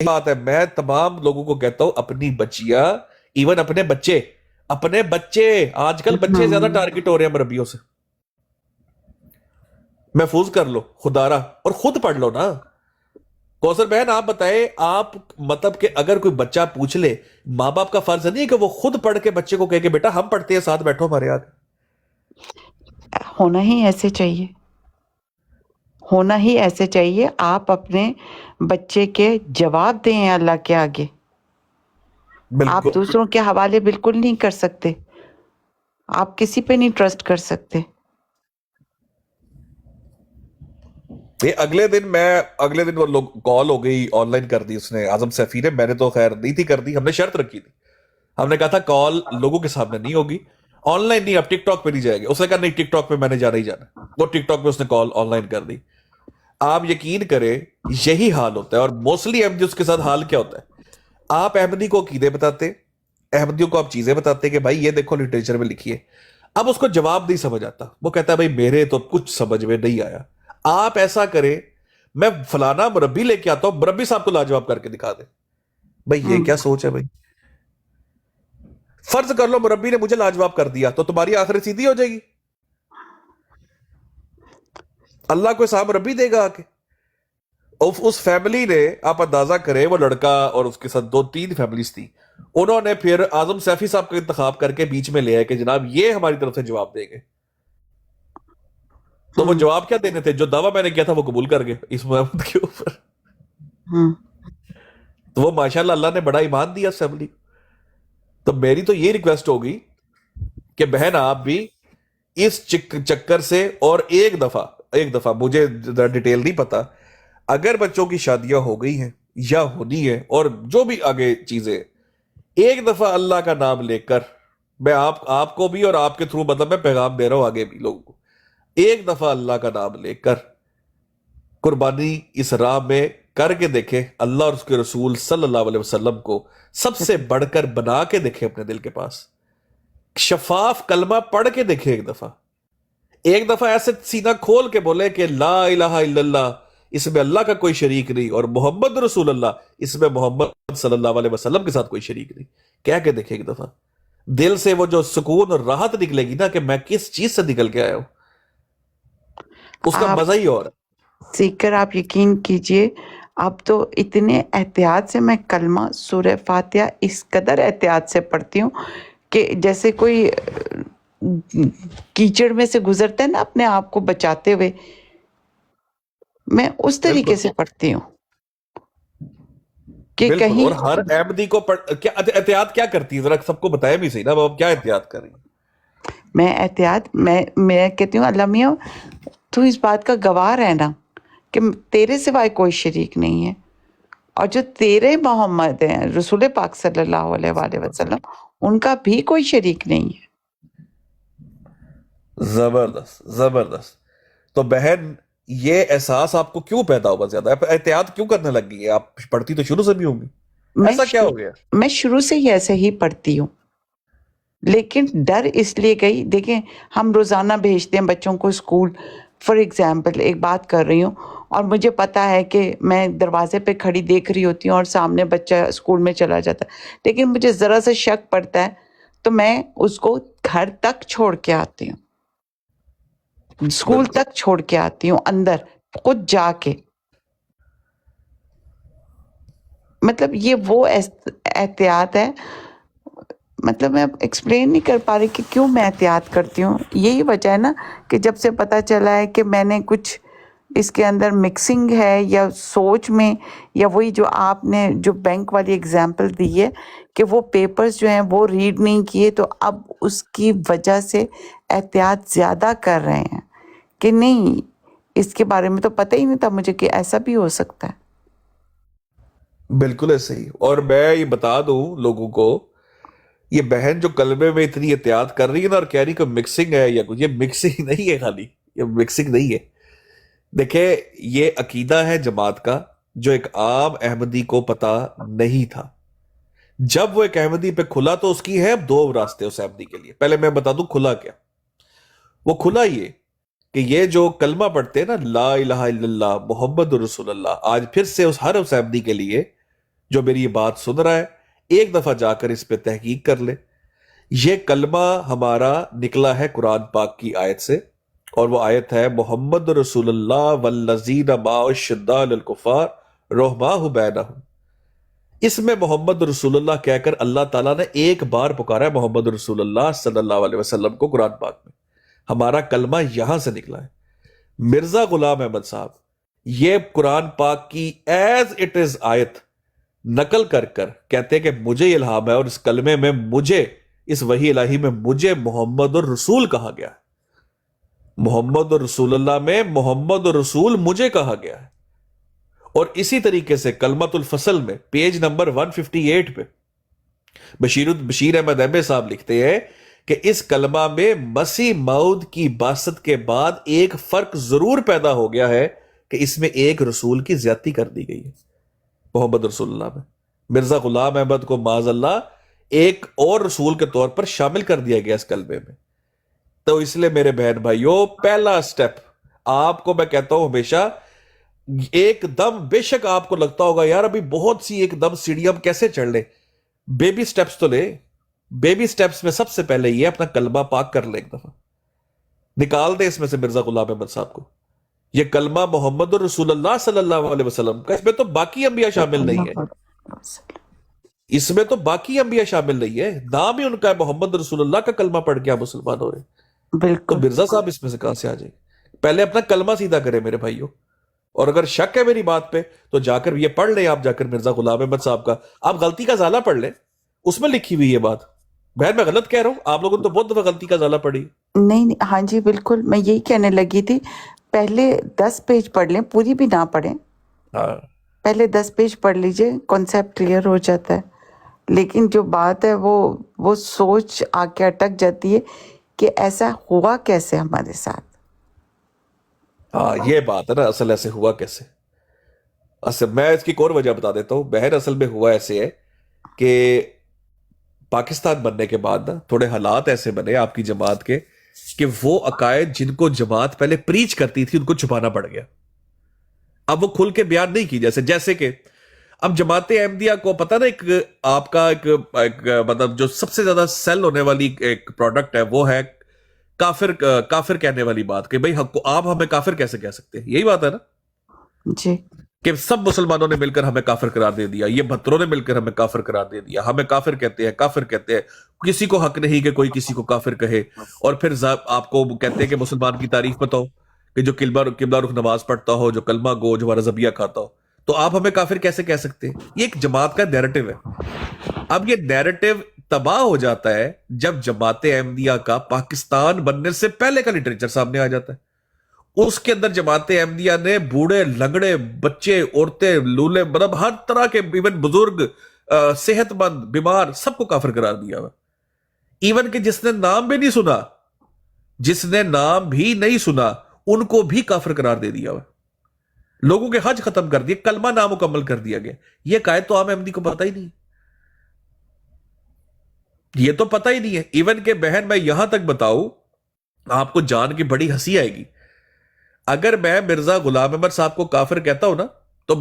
بات ہے. میں تمام لوگوں کو کہتا ہوں اپنی بچیاں، ایون اپنے بچے آج کل بچے زیادہ ٹارگٹ ہو رہے ہیں مربیوں سے. محفوظ کر لو خدارا اور خود پڑھ لو نا. کوثر بہن آپ بتائیں، آپ مطلب کہ اگر کوئی بچہ پوچھ لے، ماں باپ کا فرض نہیں ہے کہ وہ خود پڑھ کے بچے کو کہے کہ بیٹا ہم پڑھتے ہیں ساتھ بیٹھو ہمارے یاد. ہونا ہی ایسے چاہیے، ہونا ہی ایسے چاہیے. آپ اپنے بچے کے جواب دیں اللہ کے آگے، آپ بالکل. دوسروں کے حوالے بالکل نہیں کر سکتے، آپ کسی پہ نہیں ٹرسٹ کر سکتے. یہ اگلے دن وہ لوگ کال ہو گئی، آن لائن کر دی اس نے، اعظم سیفی نے. میں نے تو خیر نہیں تھی کر دی، ہم نے شرط رکھی تھی. ہم نے کہا تھا کال لوگوں کے سامنے نہیں ہوگی، آن لائن نہیں، اب ٹک ٹاک پہ نہیں جائے گا. اس نے کہا نہیں ٹک ٹاک پہ میں نے جانا ہی جانا. وہ ٹک ٹاک پہ اس نے کال آن لائن کر دی. آپ یقین کریں یہی حال ہوتا ہے. اور موسٹلی احمدی اس کے ساتھ حال کیا ہوتا ہے، آپ احمدی کو عقیدے بتاتے، احمدیوں کو آپ چیزیں بتاتے کہ بھائی یہ دیکھو لٹریچر میں لکھی ہے. اب اس کو جواب نہیں سمجھ آتا، وہ کہتا ہے بھائی میرے تو کچھ سمجھ میں نہیں آیا. آپ ایسا کریں، میں فلانا مربی لے کے آتا ہوں، مربی صاحب کو لاجواب کر کے دکھا دے. بھائی یہ کیا سوچ ہے بھائی؟ فرض کر لو مربی نے مجھے لاجواب کر دیا تو تمہاری آخرت سیدھی ہو جائے گی. اللہ کو حساب مربی دے گا آ کے. اس فیملی نے، آپ اندازہ کریں، وہ لڑکا اور اس کے ساتھ 2-3 فیملیز تھی، انہوں نے پھر اعظم سیفی صاحب کا انتخاب کر کے بیچ میں لے آئے کہ جناب یہ ہماری طرف سے جواب دیں گے. تو وہ جواب کیا دینے تھے؟ جو دعویٰ میں نے کیا تھا وہ قبول کر گئے اس محمد کے اوپر. تو وہ ماشاءاللہ اللہ نے بڑا ایمان دیا فیملی. تو میری تو یہ ریکویسٹ ہوگی کہ بہن آپ بھی اس چکر سے، اور ایک دفعہ مجھے ڈیٹیل نہیں پتا، اگر بچوں کی شادیاں ہو گئی ہیں یا ہونی ہے اور جو بھی آگے چیزیں، ایک دفعہ اللہ کا نام لے کر، میں آپ کو بھی اور آپ کے تھرو مطلب میں پیغام دے رہا ہوں آگے بھی لوگوں کو، ایک دفعہ اللہ کا نام لے کر قربانی اس راہ میں کر کے دیکھیں. اللہ اور اس کے رسول صلی اللہ علیہ وسلم کو سب سے بڑھ کر بنا کے دیکھیں اپنے دل کے پاس. شفاف کلمہ پڑھ کے دیکھیں ایک دفعہ ایسے سینہ کھول کے بولے کہ لا الہ الا اللہ، اس میں اللہ کا کوئی شریک نہیں، اور محمد رسول اللہ، اس میں محمد صلی اللہ علیہ وسلم کے ساتھ کوئی شریک نہیں. کہہ کے دیکھیں ایک دفعہ، دل سے وہ جو سکون اور راحت نکلے گی نا کہ میں کس چیز سے نکل کے آیا ہوں، اس کا مزہ ہی اور ہے. سیکھ کر آپ یقین کیجئے، اب تو اتنے احتیاط سے میں کلمہ سورہ فاتحہ اس قدر احتیاط سے پڑھتی ہوں کہ جیسے کوئی کیچڑ میں سے گزرتا ہے نا اپنے آپ کو بچاتے ہوئے، میں اس طریقے سے پڑھتی ہوں کہ بالکل. کہیں. اور ہر احمدی کو کیا احتیاط کیا کرتی ہے، ذرا سب کو بتائے بھی صحیح نا، آپ کیا احتیاط کر رہی ہیں؟ میں کہتی ہوں اللہ میاں تو اس بات کا گواہ رہنا کہ تیرے سوائے کوئی شریک نہیں ہے، اور جو تیرے محمد ہیں رسول پاک صلی اللہ علیہ وآلہ وسلم، ان کا بھی کوئی شریک نہیں ہے. زبردست. تو بہن یہ احساس آپ کو کیوں پیدا ہوا زیادہ؟ آپ احتیاط کیوں کرنے لگ گئی ہے؟ آپ پڑھتی تو شروع سے بھی ہوں گی، ایسا کیا ہو گیا؟ میں شروع سے ہی ایسے ہی پڑھتی ہوں، لیکن ڈر اس لیے گئی. دیکھیں ہم روزانہ بھیجتے ہیں بچوں کو اسکول. فار ایگزامپل ایک بات کر رہی ہوں، اور مجھے پتا ہے کہ میں دروازے پہ کھڑی دیکھ رہی ہوتی ہوں اور سامنے بچہ اسکول میں چلا جاتا ہے، لیکن مجھے ذرا سا شک پڑتا ہے تو میں اس کو گھر تک چھوڑ کے آتی ہوں، اسکول تک چھوڑ کے آتی ہوں، اندر خود جا کے. مطلب یہ وہ احتیاط ہے، مطلب میں ایکسپلین نہیں کر پا رہی کہ کیوں میں احتیاط کرتی ہوں. یہی وجہ ہے نا کہ جب سے پتہ چلا ہے کہ میں نے کچھ اس کے اندر مکسنگ ہے یا سوچ میں، یا وہی جو آپ نے جو بینک والی اگزامپل دی ہے کہ وہ پیپرز جو ہیں وہ ریڈ نہیں کیے، تو اب اس کی وجہ سے احتیاط زیادہ کر رہے ہیں کہ نہیں، اس کے بارے میں تو پتہ ہی نہیں تھا مجھے کہ ایسا بھی ہو سکتا ہے. بالکل ایسے ہی. اور میں یہ بتا دوں لوگوں کو، یہ بہن جو کلمے میں اتنی احتیاط کر رہی ہے نا اور کہہ رہی کہ مکسنگ ہے یا کچھ، یہ مکسنگ نہیں ہے، خالی یہ مکسنگ نہیں ہے. دیکھیں یہ عقیدہ ہے جماعت کا جو ایک عام احمدی کو پتا نہیں تھا. جب وہ ایک احمدی پہ کھلا تو اس کی ہے 2 راستے اس احمدی کے لیے. پہلے میں بتا دوں کھلا کیا. وہ کھلا یہ کہ یہ جو کلمہ پڑھتے ہیں نا لا الہ الا اللہ محمد رسول اللہ، آج پھر سے اس ہر اس احمدی کے لیے جو میری یہ بات سن رہا ہے ایک دفعہ جا کر اس پہ تحقیق کر لے. یہ کلمہ ہمارا نکلا ہے قرآن پاک کی آیت سے, اور وہ آیت ہے محمد رسول اللہ والذین معہ شداء علی الکفار رحماء بینہم. اس میں محمد رسول اللہ کہہ کر اللہ تعالیٰ نے ایک بار پکارا ہے محمد رسول اللہ صلی اللہ علیہ وسلم کو قرآن پاک میں. ہمارا کلمہ یہاں سے نکلا ہے. مرزا غلام احمد صاحب یہ قرآن پاک کی ایز اٹ از آیت نقل کر کر کہتے ہیں کہ مجھے یہ الہام ہے, اور اس کلمے میں مجھے, اس وحی الہی میں مجھے محمد الرسول کہا گیا ہے. محمد الرسول اللہ میں محمد الرسول مجھے کہا گیا ہے. اور اسی طریقے سے کلمت الفصل میں پیج نمبر 158 پہ بشیر احمد احمد صاحب لکھتے ہیں کہ اس کلمہ میں مسیح موعود کی بعثت کے بعد ایک فرق ضرور پیدا ہو گیا ہے کہ اس میں ایک رسول کی زیادتی کر دی گئی ہے محمد رسول اللہ میں. مرزا غلام احمد کو معاذ اللہ ایک اور رسول کے طور پر شامل کر دیا گیا اس کلمے میں. تو اس لیے میرے بہن بھائیوں, پہلا سٹیپ آپ کو میں کہتا ہوں ہمیشہ, ایک دم بے شک آپ کو لگتا ہوگا یار ابھی بہت سی ایک دم سیڑھی ہم کیسے چڑھ لیں, بیبی سٹیپس تو لے. بیبی سٹیپس میں سب سے پہلے یہ اپنا کلمہ پاک کر لے, ایک دفعہ نکال دے اس میں سے مرزا غلام احمد صاحب کو. یہ کلمہ محمد رسول اللہ صلی اللہ علیہ وسلم کا, اس میں تو باقی انبیاء شامل نہیں ہے, اس میں تو باقی انبیاء شامل نہیں ہے, نام ہی ان کا ہے محمد رسول اللہ کا کلمہ پڑھ کے آپ مسلمان ہو رہے ہیں. تو بالکل مرزا صاحب اس میں سے کہاں سے آ جائیں گے؟ پہلے اپنا کلمہ سیدھا کرے میرے بھائیوں. اور اگر شک ہے میری بات پہ تو جا کر یہ پڑھ لیں آپ, جا کر مرزا غلام احمد صاحب کا آپ غلطی کا ازالہ پڑھ لیں, اس میں لکھی ہوئی یہ بات. بہن میں غلط کہہ رہا ہوں؟ آپ لوگوں نے تو بہت دفعہ غلطی کا ازالہ پڑھی. نہیں نہیں، ہاں جی بالکل، میں یہی کہنے لگی تھی. پہلے 10 پیج پڑھ لیں، پوری بھی نہ پڑھیں، ہاں پہلے 10 پیج پڑھ لیجئے، کانسیپٹ کلیئر ہو جاتا ہے. لیکن جو بات ہے وہ سوچ آ کے اٹک جاتی ہے کہ ایسا ہوا کیسے ہمارے ساتھ. ہاں یہ بات ہے نا, اصل ایسے ہوا کیسے. اصل میں اس کی ایک اور وجہ بتا دیتا ہوں بہن. اصل میں ہوا ایسے ہے کہ پاکستان بننے کے بعد نا تھوڑے حالات ایسے بنے آپ کی جماعت کے کہ وہ عقائد جن کو جماعت پہلے پریچ کرتی تھی ان کو چھپانا پڑ گیا. اب وہ کھل کے بیان نہیں کی جیسے کہ اب جماعت احمدیہ کو پتہ نا, ایک آپ کا ایک مطلب جو سب سے زیادہ سیل ہونے والی ایک پروڈکٹ ہے وہ ہے کافر کہنے والی بات کہ بھئی آپ ہمیں کافر کیسے کہہ سکتے ہیں. یہی بات ہے نا جی کہ سب مسلمانوں نے مل کر ہمیں کافر قرار دے دیا, یہ بھتروں نے مل کر ہمیں کافر قرار دے دیا, ہمیں کافر کہتے ہیں. کسی کو حق نہیں کہ کوئی کسی کو کافر کہے. اور پھر آپ کو کہتے ہیں کہ مسلمان کی تعریف بتاؤ کہ جو قبلہ رخ نماز پڑھتا ہو, جو کلمہ گو, جو ہمارا ذبیحہ کھاتا ہو, تو آپ ہمیں کافر کیسے کہہ سکتے ہیں. یہ ایک جماعت کا نیریٹو ہے. اب یہ نیریٹو تباہ ہو جاتا ہے جب جماعت احمدیہ کا پاکستان بننے سے پہلے کا لٹریچر سامنے آ جاتا ہے. اس کے اندر جماعت احمدیہ نے بوڑھے لنگڑے, بچے, عورتیں, لولے, مطلب ہر طرح کے, ایون بزرگ, صحت مند, بیمار, سب کو کافر قرار دیا ہوا. ایون کہ جس نے نام بھی نہیں سنا ان کو بھی کافر قرار دے دیا ہوا. لوگوں کے حج ختم کر دیے, کلمہ نامکمل کر دیا گیا. یہ قائد تو عام احمدی کو پتہ ہی نہیں, یہ تو پتہ ہی نہیں ہے. ایون کہ بہن میں یہاں تک بتاؤں, آپ کو جان کی بڑی ہنسی آئے گی, اگر میں مرزا غلام احمد صاحب کو کافر کہتا ہوں نا تو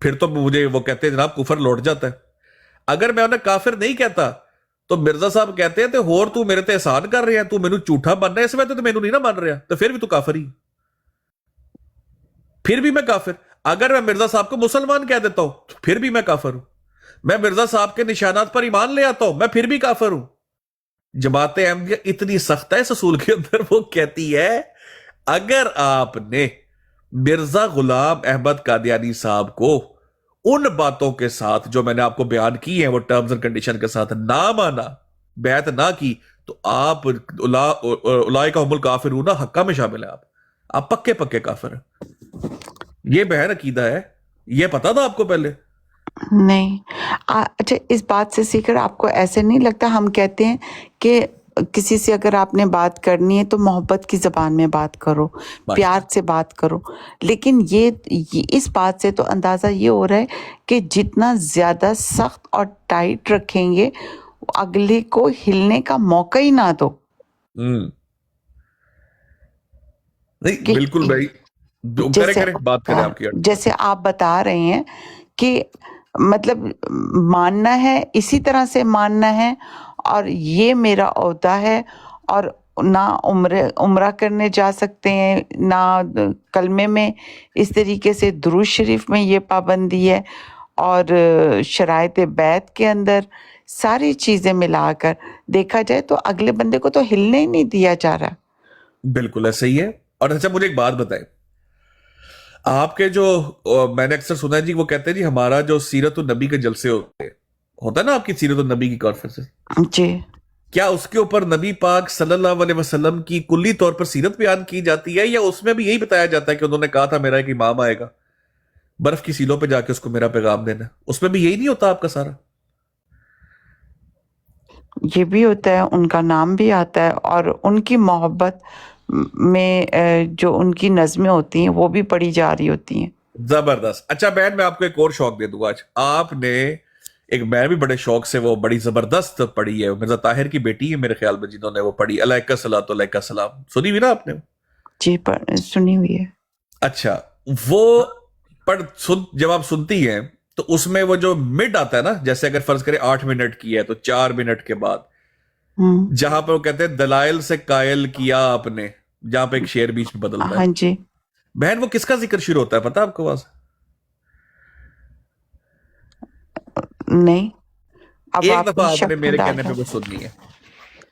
پھر تو مجھے وہ کہتے ہیں جناب کفر لوٹ جاتا ہے. اگر میں انہیں کافر نہیں کہتا تو مرزا صاحب کہتے ہیں تے ہور تو میرے تے احسان کر رہے ہیں, تو مینوں جھوٹا مان رہا ہے, اس وقت تو مینوں نہیں نہ مان رہا, تو پھر بھی تو کافر ہی, پھر بھی میں کافر. اگر میں مرزا صاحب کو مسلمان کہہ دیتا ہوں تو پھر بھی میں کافر ہوں. میں مرزا صاحب کے نشانات پر ایمان لے آتا ہوں, میں پھر بھی کافر ہوں. جماعت احمدیہ اتنی سخت ہے اس اصول کے اندر, وہ کہتی ہے اگر آپ نے مرزا غلام احمد قادیانی صاحب کو ان باتوں کے ساتھ جو میں نے آپ کو بیان کی ہیں وہ ٹرمز اینڈ کنڈیشن کے ساتھ نہ مانا, بیعت نہ کی, تو آپ اولئک هم الکافرون حقہ میں شامل ہیں. آپ پکے کافر ہیں. یہ بہن عقیدہ ہے, یہ پتا تھا آپ کو پہلے؟ نہیں. اچھا, اس بات سے سیکھ کر آپ کو ایسے نہیں لگتا, ہم کہتے ہیں کہ کسی سے اگر آپ نے بات کرنی ہے تو محبت کی زبان میں بات کرو, پیار سے بات کرو, لیکن یہ اس بات سے تو اندازہ یہ ہو رہا ہے کہ جتنا زیادہ سخت اور ٹائٹ رکھیں گے اگلے کو ہلنے کا موقع ہی نہ دو. نہیں بالکل بھائی, جیسے بات کریں آپ کی. جیسے آپ بتا رہے ہیں کہ مطلب ماننا ہے، اسی طرح سے ماننا ہے، اور یہ میرا عہدہ ہے، اور نہ عمرہ کرنے جا سکتے ہیں، نہ کلمے میں اس طریقے سے، درود شریف میں یہ پابندی ہے، اور شرائط بیعت کے اندر ساری چیزیں ملا کر دیکھا جائے تو اگلے بندے کو تو ہلنے ہی نہیں دیا جا رہا۔ بالکل ایسا ہی ہے۔ اور اچھا مجھے ایک بات بتائیں، آپ کے جو میں نے اکثر سنا ہے جی، وہ کہتے ہیں جی ہمارا جو سیرت النبی کے جلسے ہوتا ہے نا، آپ کی سیرت النبی کی کانفرنس، جی کیا اس کے اوپر نبی پاک صلی اللہ علیہ وسلم کی کلی طور پر سیرت بیان کی جاتی ہے، یا اس میں بھی یہی بتایا جاتا ہے کہ انہوں نے کہا تھا میرا ایک امام آئے گا برف کی سیلوں پہ جا کے اس کو میرا پیغام دینا، اس میں بھی یہی نہیں ہوتا آپ کا سارا؟ یہ بھی ہوتا ہے، ان کا نام بھی آتا ہے، اور ان کی محبت میں جو ان کی نظمیں ہوتی ہیں وہ بھی پڑھی جا رہی ہوتی ہیں۔ زبردست۔ اچھا بہن، میں آپ کو ایک اور شوق دے دوں آج۔ آپ نے ایک، میں بھی بڑے شوق سے وہ بڑی زبردست پڑھی ہے، مرزا طاہر کی بیٹی ہے میرے خیال میں جنہوں نے وہ پڑھی، علیہ الصلوۃ علیہ السلام، سنی ہوئی نا آپ نے؟ جی سنی ہوئی ہے۔ اچھا، وہ جب آپ سنتی ہیں تو اس میں وہ جو مڈ آتا ہے نا، جیسے اگر فرض کرے 8 منٹ کی ہے تو 4 منٹ کے بعد جہاں پہ وہ کہتے ہیں دلائل سے قائل کیا آپ نے، جہاں پہ ایک شعر بیچ میں بدلتا ہاں ہے، جی، بہن وہ کس کا ذکر شروع ہوتا ہے پتہ آپ کو؟ آواز نہیں، اب ایک آپ دفعہ نے آپ نے شک میرے ڈال کہنے پہ وہ رہا۔ سننی ہے،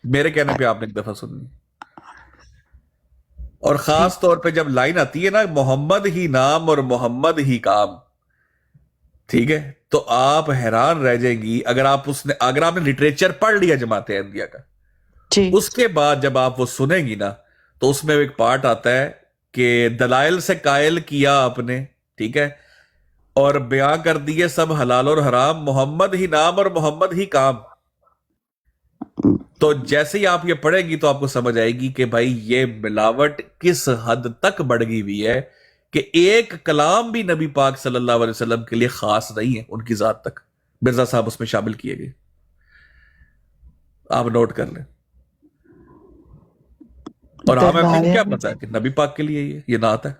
میرے کہنے پہ آپ نے ایک دفعہ سننی ہے، اور ٹھیک، خاص طور پہ جب لائن آتی ہے نا، محمد ہی نام اور محمد ہی کام، ٹھیک ہے، تو آپ حیران رہ جائیں گی اگر آپ نے لٹریچر پڑھ لیا جماعت احمدیہ کا، جی اس کے بعد جب آپ وہ سنیں گی نا تو اس میں ایک پارٹ آتا ہے کہ دلائل سے قائل کیا آپ نے، ٹھیک ہے، اور بیان کر دیے سب حلال اور حرام، محمد ہی نام اور محمد ہی کام۔ تو جیسے ہی آپ یہ پڑھیں گی تو آپ کو سمجھ آئے گی کہ بھائی یہ ملاوٹ کس حد تک بڑھ گئی ہوئی ہے کہ ایک کلام بھی نبی پاک صلی اللہ علیہ وسلم کے لیے خاص نہیں ہے، ان کی ذات تک مرزا صاحب اس میں شامل کیے گئے، آپ نوٹ کر لیں۔ اور عام احمدی کو کیا دلائل پتا ہے کہ نبی پاک کے لیے یہ نعت ہے؟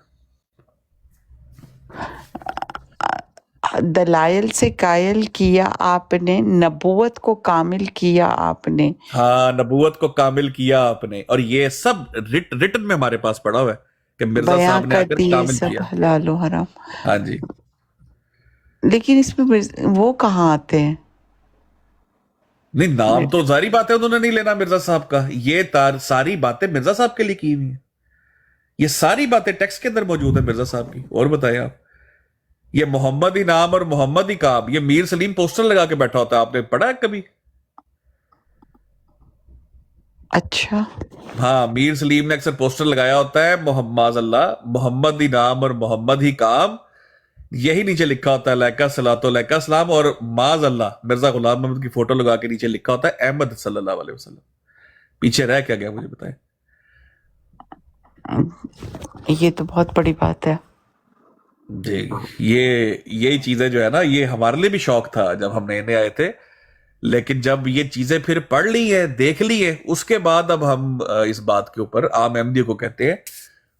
دلائل سے قائل کیا آپ نے، نبوت کو کامل کیا آپ نے، ہاں، نبوت کو کامل کیا آپ نے، اور یہ سب ریٹن میں ہمارے پاس پڑا ہوا ہے کہ مرزا بیاں صاحب نے آ کر کر دیے کامل سب کیا۔ حلال و حرام۔ ہاں جی، لیکن اس میں وہ کہاں آتے ہیں؟ نہیں نام تو ظاہری بات ہے انہوں نے نہیں لینا مرزا صاحب کا، یہ ساری باتیں مرزا صاحب کے لیے کی ہوئی ہیں، یہ ساری باتیں ٹیکسٹ کے اندر موجود ہیں مرزا صاحب کی۔ اور بتائیں آپ، یہ محمد ہی نام اور محمد ہی کام، یہ میر سلیم پوسٹر لگا کے بیٹھا ہوتا ہے، آپ نے پڑھا ہے کبھی؟ اچھا، ہاں، میر سلیم نے اکثر پوسٹر لگایا ہوتا ہے، معاذ اللہ، محمد ہی نام اور محمد ہی کام، یہی نیچے لکھا ہوتا ہے علیہ الصلوۃ علیہ السلام، اور معاذ اللہ مرزا غلام محمد کی فوٹو لگا کے نیچے لکھا ہوتا ہے احمد صلی اللہ علیہ وسلم۔ پیچھے رہ کیا گیا مجھے بتائیں؟ یہ تو بہت بڑی بات ہے۔ جی، یہی چیزیں جو ہے نا، یہ ہمارے لیے بھی شوق تھا جب ہم نئے نئے آئے تھے، لیکن جب یہ چیزیں پھر پڑھ لی ہیں، دیکھ لی ہیں، اس کے بعد اب ہم اس بات کے اوپر عام احمدی کو کہتے ہیں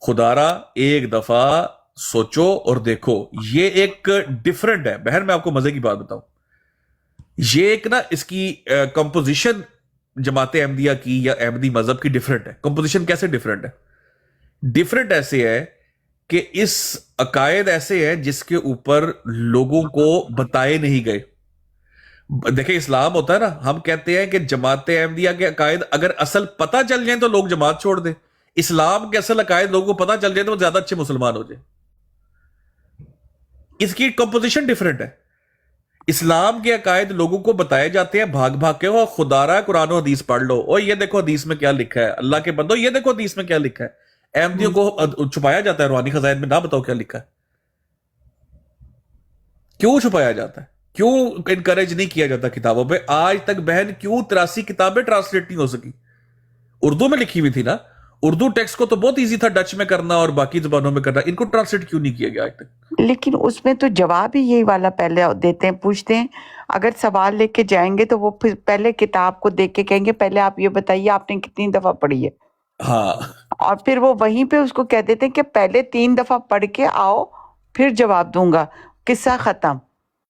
خدا را ایک دفعہ سوچو اور دیکھو، یہ ایک ڈیفرنٹ ہے بہن، میں آپ کو مزے کی بات بتاؤں، یہ ایک نا اس کی کمپوزیشن جماعت احمدیہ کی یا احمدی مذہب کی ڈیفرنٹ ہے۔ کمپوزیشن کیسے ڈیفرنٹ ہے؟ ڈیفرنٹ ایسے ہے کہ اس عقائد ایسے ہیں جس کے اوپر لوگوں کو بتائے نہیں گئے۔ دیکھیں اسلام ہوتا ہے نا، ہم کہتے ہیں کہ جماعت احمدیہ کے عقائد اگر اصل پتہ چل جائیں تو لوگ جماعت چھوڑ دیں، اسلام کے اصل عقائد لوگوں کو پتہ چل جائیں تو وہ زیادہ اچھے مسلمان ہو جائیں۔ اس کی کمپوزیشن ڈیفرنٹ ہے۔ اسلام کے عقائد لوگوں کو بتائے جاتے ہیں بھاگ بھاگ کے، وہ خدا را قرآن و حدیث پڑھ لو، اور یہ دیکھو حدیث میں کیا لکھا ہے، اللہ کے بندو یہ دیکھو حدیث میں کیا لکھا ہے۔ احمدیوں کو چھپایا جاتا ہے روحانی خزائن میں، نہ بتاؤ کیا لکھا ہے۔ کیوں چھپایا جاتا ہے؟ کیوں انکریج نہیں کیا جاتا کتابوں پہ؟ آج تک بہن کیوں 83 کتابیں ٹرانسلیٹ نہیں ہو سکی؟ اردو میں لکھی ہوئی تھی نا، اردو ٹیکسٹ کو تو بہت ایزی تھا ڈچ میں کرنا اور باقی زبانوں میں کرنا، ان کو ٹرانسلیٹ کیوں نہیں کیا گیا آج تک؟ لیکن اس میں تو جواب ہی یہی والا پہلے دیتے ہیں، پوچھتے ہیں، اگر سوال لے کے جائیں گے تو وہ پھر پہلے کتاب کو دیکھ کے کہیں گے پہلے آپ یہ بتائیے آپ نے کتنی دفعہ پڑھی ہے، ہاں، اور پھر وہ وہیں پہ اس کو کہہ دیتے ہیں کہ پہلے 3 دفعہ پڑھ کے آؤ پھر جواب دوں گا، قصہ ختم۔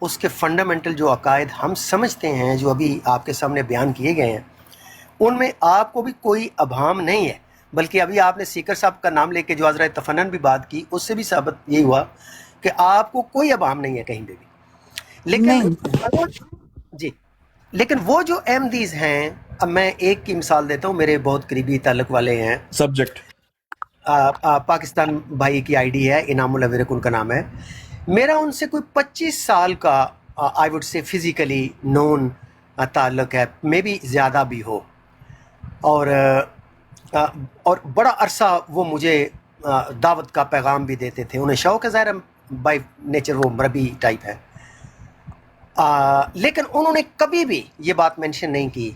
اس کے فنڈامنٹل جو عقائد ہم سمجھتے ہیں جو ابھی آپ کے سامنے بیان کیے گئے ہیں ان میں آپ کو بھی کوئی ابہام نہیں ہے، بلکہ ابھی آپ نے سیکر صاحب کا نام لے کے جو عذرا تفنن بھی بات کی اس سے بھی ثابت یہی ہوا کہ آپ کو کوئی ابہام نہیں ہے کہیں پہ بھی۔ لیکن جی لیکن وہ جو احمدیز ہیں، اب میں ایک کی مثال دیتا ہوں، میرے بہت قریبی تعلق والے ہیں، سبجیکٹ پاکستان بھائی کی آئی ڈی ہے، انعام الورق ان کا نام ہے، میرا ان سے کوئی 25 سال کا آئی وڈ سے فزیکلی نون تعلق ہے، میں بھی زیادہ بھی ہو، اور بڑا عرصہ وہ مجھے دعوت کا پیغام بھی دیتے تھے، انہیں شوق ہے، ظاہر بائی نیچر وہ مربی ٹائپ ہے، لیکن انہوں نے کبھی بھی یہ بات مینشن نہیں کی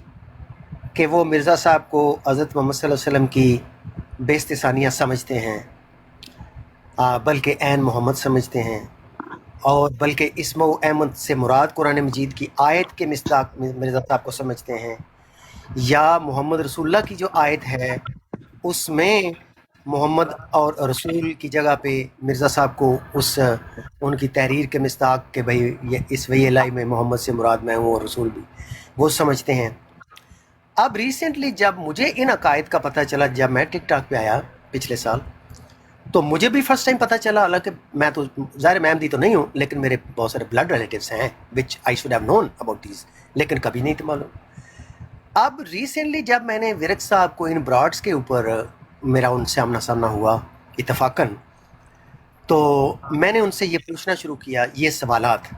کہ وہ مرزا صاحب کو حضرت محمد صلی اللہ علیہ وسلم کی بیست ثانیہ سمجھتے ہیں، بلکہ عین محمد سمجھتے ہیں، اور بلکہ اسم و احمد سے مراد قرآن مجید کی آیت کے مصداق مرزا صاحب کو سمجھتے ہیں، یا محمد رسول اللہ کی جو آیت ہے اس میں محمد اور رسول کی جگہ پہ مرزا صاحب کو ان کی تحریر کے مصداق کہ بھئی اس وحی الہی میں محمد سے مراد میں ہوں اور رسول بھی، وہ سمجھتے ہیں۔ اب ریسنٹلی جب مجھے ان عقائد کا پتہ چلا، جب میں ٹک ٹاک پہ آیا پچھلے سال، تو مجھے بھی فرسٹ ٹائم پتہ چلا، حالانکہ میں تو ظاہر میں احمدی تو نہیں ہوں، لیکن میرے بہت سارے بلڈ ریلیٹیوز ہیں which I should have known about these, لیکن کبھی نہیں تھا معلوم۔ اب ریسنٹلی جب میں نے ورق صاحب کو ان براڈس کے اوپر میرا ان سے آمنا سامنا ہوا اتفاقاً، تو میں نے ان سے یہ پوچھنا شروع کیا، یہ سوالات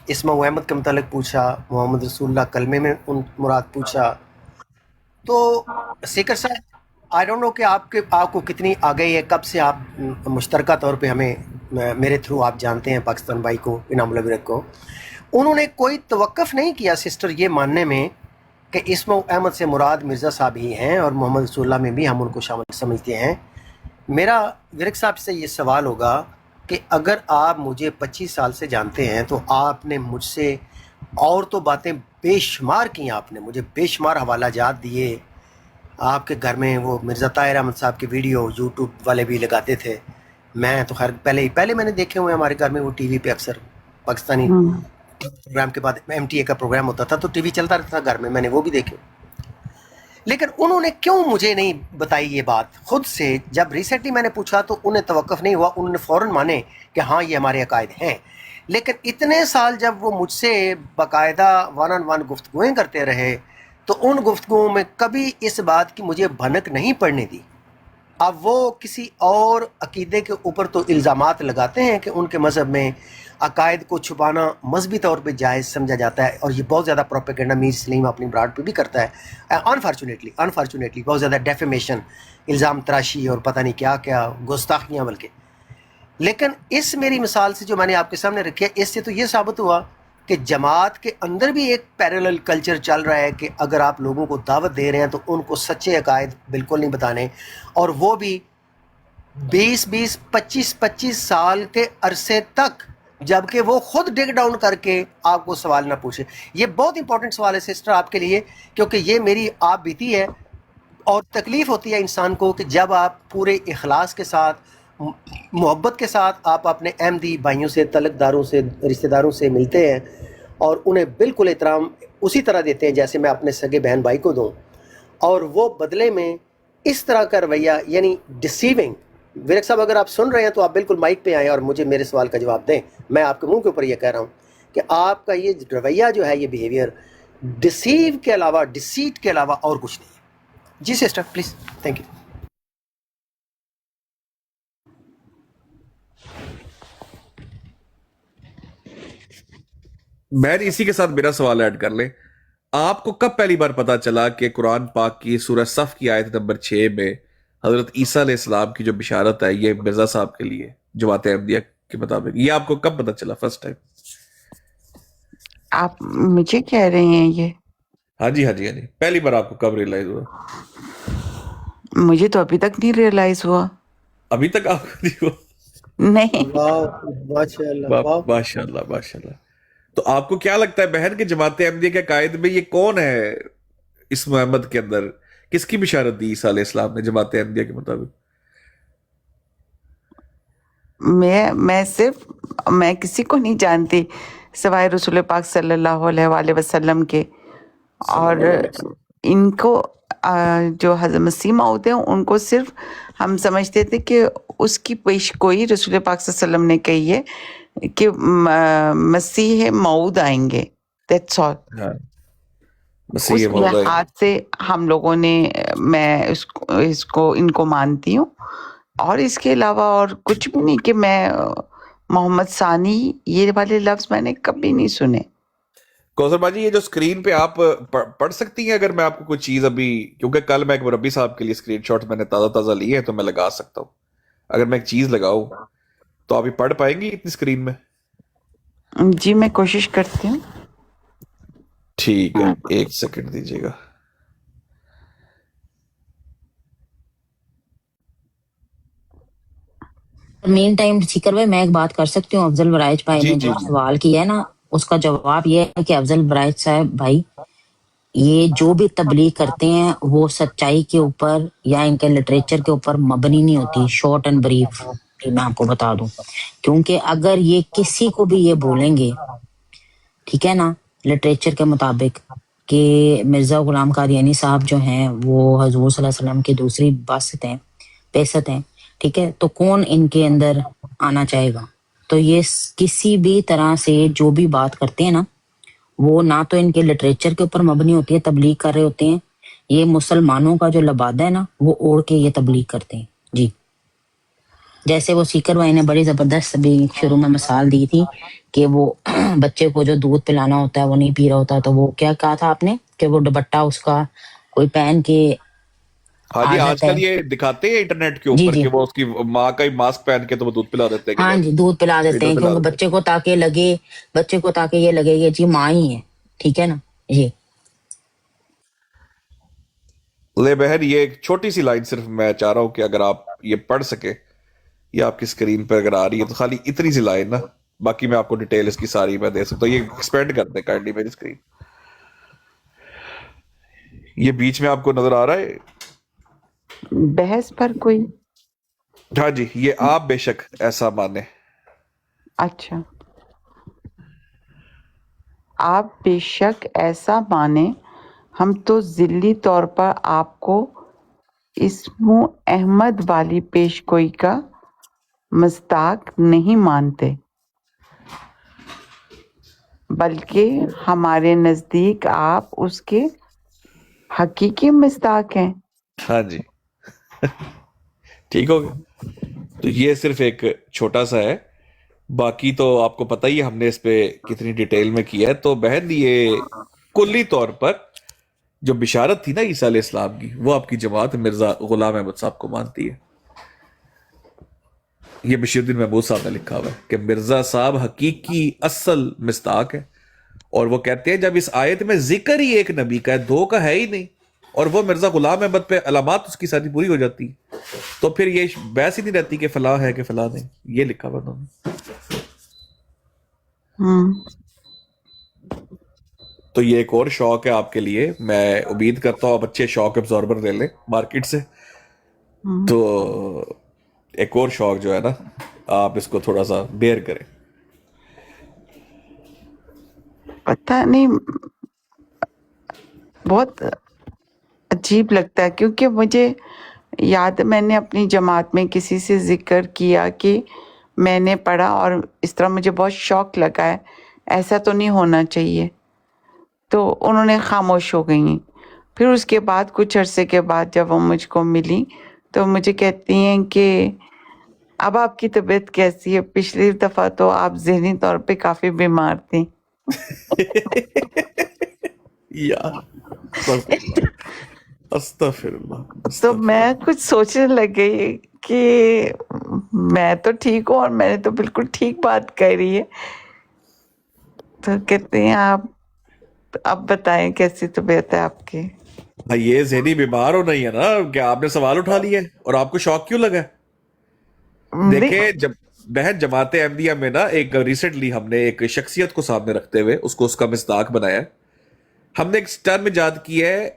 اسم و احمد کے متعلق پوچھا، محمد رسول اللہ کلمے میں ان مراد پوچھا، تو سیکر صاحب آئی ڈونٹ نو کہ آپ کو کتنی آ گئی ہے، کب سے آپ مشترکہ طور پہ ہمیں میرے تھرو آپ جانتے ہیں پاکستان بھائی کو، انعام الورق کو، انہوں نے کوئی توقف نہیں کیا سسٹر یہ ماننے میں کہ اسم و احمد سے مراد مرزا صاحب ہی ہیں، اور محمد رسول اللہ میں بھی ہم ان کو شامل سمجھتے ہیں۔ میرا ورق صاحب سے یہ سوال ہوگا کہ اگر آپ مجھے 25 سال سے جانتے ہیں تو آپ نے مجھ سے اور تو باتیں بے شمار کی، آپ نے مجھے بے شمار حوالہ جات دیے، آپ کے گھر میں وہ مرزا طاہر احمد صاحب کی ویڈیو یوٹیوب والے بھی لگاتے تھے، میں تو خیر پہلے میں نے دیکھے ہوئے، ہمارے گھر میں وہ ٹی وی پہ اکثر پاکستانی پروگرام کے بعد MTA کا پروگرام ہوتا تھا تو ٹی وی چلتا رہتا تھا گھر میں نے وہ بھی دیکھے، لیکن انہوں نے کیوں مجھے نہیں بتائی یہ بات خود سے؟ جب ریسنٹلی میں نے پوچھا تو انہیں توقف نہیں ہوا، انہوں نے فوراً مانے کہ ہاں یہ ہمارے عقائد ہیں، لیکن اتنے سال جب وہ مجھ سے باقاعدہ ون آن ون گفتگویں کرتے رہے تو ان گفتگوؤں میں کبھی اس بات کی مجھے بھنک نہیں پڑنے دی۔ اب وہ کسی اور عقیدے کے اوپر تو الزامات لگاتے ہیں کہ ان کے مذہب میں عقائد کو چھپانا مذہبی طور پہ جائز سمجھا جاتا ہے، اور یہ بہت زیادہ پروپیگنڈا میر سلیم اپنی براڈ پہ بھی کرتا ہے، انفارچونیٹلی بہت زیادہ ڈیفیمیشن، الزام تراشی اور پتہ نہیں کیا کیا گستاخیاں بلکہ۔ لیکن اس میری مثال سے جو میں نے آپ کے سامنے رکھی ہے، اس سے تو یہ ثابت ہوا کہ جماعت کے اندر بھی ایک پیرالل کلچر چل رہا ہے کہ اگر آپ لوگوں کو دعوت دے رہے ہیں تو ان کو سچے عقائد بالکل نہیں بتانے، اور وہ بھی 25 سال کے عرصے تک، جبکہ وہ خود ڈگ ڈاؤن کر کے آپ کو سوال نہ پوچھے۔ یہ بہت امپورٹنٹ سوال ہے سسٹر آپ کے لیے، کیونکہ یہ میری آپ بیتی ہے، اور تکلیف ہوتی ہے انسان کو کہ جب آپ پورے اخلاص کے ساتھ، محبت کے ساتھ آپ اپنے احمدی بھائیوں سے، تعلق داروں سے، رشتہ داروں سے ملتے ہیں اور انہیں بالکل احترام اسی طرح دیتے ہیں جیسے میں اپنے سگے بہن بھائی کو دوں، اور وہ بدلے میں اس طرح کا رویہ، یعنی ڈسیونگ۔ ورق صاحب اگر آپ سن رہے ہیں تو آپ بالکل مائک پہ آئیں اور مجھے میرے سوال کا جواب دیں، میں آپ کے منہ کے اوپر یہ کہہ رہا ہوں کہ آپ کا یہ رویہ جو ہے، یہ بیہیویئر ڈسیو کے علاوہ، ڈسیٹ کے علاوہ اور کچھ نہیں ہے۔ جی سسٹر پلیز، تھینک یو۔ میں اسی کے ساتھ میرا سوال ایڈ کر لیں، آپ کو کب پہلی بار پتا چلا کہ قرآن پاک کی سورہ صف کی آیت نمبر 6 میں حضرت عیسیٰ علیہ السلام کی جو بشارت ہے یہ مرزا صاحب کے لیے جماعت احمدیہ کے مطابق، یہ آپ کو کب پتا چلا فرسٹ ٹائم؟ آپ مجھے کہہ رہے ہیں یہ؟ ہاں جی پہلی بار آپ کو کب ریئلائز ہوا؟ مجھے تو ابھی تک نہیں ریئلائز ہوا۔ ابھی تک آپ کو نہیں ہوا؟ نہیں۔ ماشاء اللہ۔ تو آپ کو کیا لگتا ہے بہن کہ جماعت احمدیہ کے قائد میں یہ کون ہے؟ اس محمد کے اندر کس کی بشارت دی عیسیٰ علیہ السلام نے جماعت احمدیہ کے مطابق؟ میں کسی کو نہیں جانتی، سوائے رسول پاک صلی اللہ علیہ وآلہ وسلم کے. اور ان کو جو حضرت مسیح موعود ہیں ان کو صرف ہم سمجھتے تھے کہ اس کی پیش گوئی رسول پاک صلی اللہ علیہ وسلم نے کہی ہے کہ مسیح موعود آئیں گے. That's all. ہاں اس مسیح موعود آئیں گے. لحاظ سے ہم لوگوں نے میں ان کو مانتی ہوں. اور اس کے علاوہ اور کچھ بھی نہیں کہ میں محمد ثانی یہ والے لفظ میں نے کبھی نہیں سنے. کوثر باجی یہ جو اسکرین پہ آپ پڑھ سکتی ہیں اگر میں آپ کو کوئی چیز ابھی، کیونکہ کل میں ایک مربی صاحب کے لیے اسکرین شاٹ میں نے تازہ تازہ لیے ہیں تو میں لگا سکتا ہوں. اگر میں ایک چیز لگاؤں تو آپ یہ پڑھ پائیں گی اتنی اسکرین میں؟ جی میں کوشش کرتی ہوں. ٹھیک ہے، ایک سیکنڈ دیجیے گا. مین ٹائم سیکر بھائی میں ایک بات کر سکتی ہوں. افضل برائج بھائی جی نے جی جو جی. سوال کیا ہے نا اس کا جواب یہ ہے کہ افضل برائج صاحب بھائی یہ جو بھی تبلیغ کرتے ہیں وہ سچائی کے اوپر یا ان کے لٹریچر کے اوپر مبنی نہیں ہوتی. شارٹ اینڈ بریف میں آپ کو بتا دوں، کیونکہ اگر یہ کسی کو بھی یہ بولیں گے ٹھیک ہے نا لٹریچر کے مطابق کہ مرزا غلام قادیانی صاحب جو ہیں وہ حضور صلی اللہ علیہ وسلم کی دوسری بعثت ہیں ٹھیک ہے، تو کون ان کے اندر آنا چاہے گا؟ تو یہ کسی بھی طرح سے جو بھی بات کرتے ہیں نا وہ نہ تو ان کے لٹریچر کے اوپر مبنی ہوتی ہے، تبلیغ کر رہے ہوتے ہیں. یہ مسلمانوں کا جو لبادہ ہے نا وہ اوڑھ کے یہ تبلیغ کرتے ہیں. جی جیسے وہ سیکر بھائی نے بڑی زبردست ابھی شروع میں مثال دی تھی کہ وہ بچے کو جو دودھ پلانا ہوتا ہے وہ نہیں پی رہا ہوتا، تو وہ کیا کہا تھا آپ نے کہ وہ دوپٹہ اس کا کوئی پہن کے ہاں جی، آج عادت ہے. کل یہ دکھاتے ہیں انٹرنیٹ کے جی اوپر جی کہ وہ اس کی ماں کا ہی ماسک پہن کے تو وہ دودھ پلا دیتے ہیں کہ ہاں جی دودھ پلا دیتے لیٹر ہیں پلا کیونکہ دیتے بچے کو تاکہ یہ لگے کہ جی ماں ہی ہے. ٹھیک ہے نا جی. ہیں. لے بہن یہ ایک چھوٹی سی لائن صرف میں چاہ رہا ہوں کہ اگر آپ یہ پڑھ سکے یا آپ کی اسکرین پہ اگر آ رہی ہے تو خالی اتنی سی لائن نا، باقی میں آپ کو ڈیٹیل اس کی ساری میں دے سکتا ہوں. یہ ایکسپینڈ کر دیں کائنڈلی میری اسکرین. یہ بیچ میں آپ کو نظر آ رہا ہے؟ بحث پر کوئی؟ ہاں جی، یہ آپ بے شک ایسا مانے. اچھا، آپ بے شک ایسا مانیں ہم تو ذلی طور پر آپ کو اسم احمد والی پیش گوئی کا مصداق نہیں مانتے، بلکہ ہمارے نزدیک آپ اس کے حقیقی مصداق ہیں. ہاں جی ٹھیک ہو گیا. تو یہ صرف ایک چھوٹا سا ہے، باقی تو آپ کو پتہ ہی ہے ہم نے اس پہ کتنی ڈیٹیل میں کیا ہے. تو بہن یہ کلی طور پر جو بشارت تھی نا عیسیٰ علیہ السلام کی وہ آپ کی جماعت مرزا غلام احمد صاحب کو مانتی ہے. یہ بشیر الدین محمود صاحب نے لکھا ہوا ہے کہ مرزا صاحب حقیقی اصل مصداق ہے، اور وہ کہتے ہیں جب اس آیت میں ذکر ہی ایک نبی کا ہے، دو کا ہے ہی نہیں، اور وہ مرزا غلام احمد پہ علامات اس کی ساری پوری ہو جاتی، تو پھر یہ بحث ہی نہیں رہتی کہ فلاں ہے کہ فلاں نہیں. یہ لکھا ہوا انہوں نے. تو یہ ایک اور شوق ہے آپ کے لیے. میں امید کرتا ہوں آپ اچھے شوق ابزاربر لے لیں مارکیٹ سے. تو ایک اور شوق جو ہے نا آپ اس کو تھوڑا سا بیئر کریں. پتہ نہیں بہت عجیب لگتا ہے، کیونکہ مجھے یاد ہے میں نے اپنی جماعت میں کسی سے ذکر کیا کہ میں نے پڑھا اور اس طرح مجھے بہت شوق لگا ہے، ایسا تو نہیں ہونا چاہیے، تو انہوں نے خاموش ہو گئیں. پھر اس کے بعد کچھ عرصے کے بعد جب وہ مجھ کو ملی تو مجھے کہتی ہیں کہ اب آپ کی طبیعت کیسی ہے؟ پچھلی دفعہ تو آپ ذہنی طور پہ کافی بیمار تھیں. یا استغفر اللہ. تو میں کچھ سوچنے لگ گئی کہ میں تو ٹھیک ہوں اور میں نے تو بالکل ٹھیک بات کہہ رہی ہے. تو کہتے ہیں آپ اب بتائیں کیسی طبیعت ہے آپ کی؟ یہ ذہنی بیمار ہونا ہی ہے نا کہ آپ نے سوال اٹھا لیا ہے، اور آپ کو شوق کیوں لگا ہے؟ دیکھیں جب بہن جماعت احمدیہ میں نا ایک ریسنٹلی ہم نے ایک شخصیت کو سامنے رکھتے ہوئے اس کو اس کا مصداق بنایا. ہم نے ایک ٹرم ایجاد کی ہے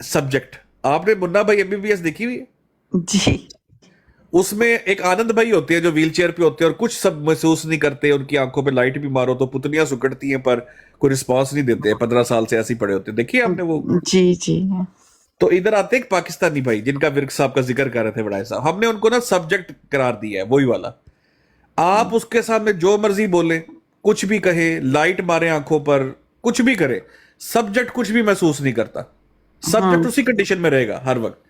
سبجیکٹ. آپ نے منا بھائی MBBS دیکھی ہوئی ہے؟ جی اس میں ایک آنند بھائی ہوتے ہیں جو ویل چیئر پہ ہوتے ہیں اور کچھ سب محسوس نہیں کرتے, ان کی آنکھوں پہ لائٹ بھی مارو تو پتلیاں سکڑتی ہیں پر کوئی رسپانس نہیں دیتے, 15 سال سے ایسے ہی پڑے ہوتے ہیں, دیکھیے آپ نے وہ. جی جی تو ادھر آتے ہیں ایک پاکستانی بھائی جن کا ورک صاحب کا ذکر کر رہے تھے بڑائے صاحب, ہم نے ان کو نا سبجیکٹ قرار دیا ہے وہی والا. آپ اس کے سامنے جو مرضی بولیں, کچھ بھی کہیں, لائٹ مارے آنکھوں پر, کچھ بھی کرے, سبجیکٹ کچھ بھی محسوس نہیں کرتا, سبجیکٹ اسی کنڈیشن میں رہے گا ہر وقت.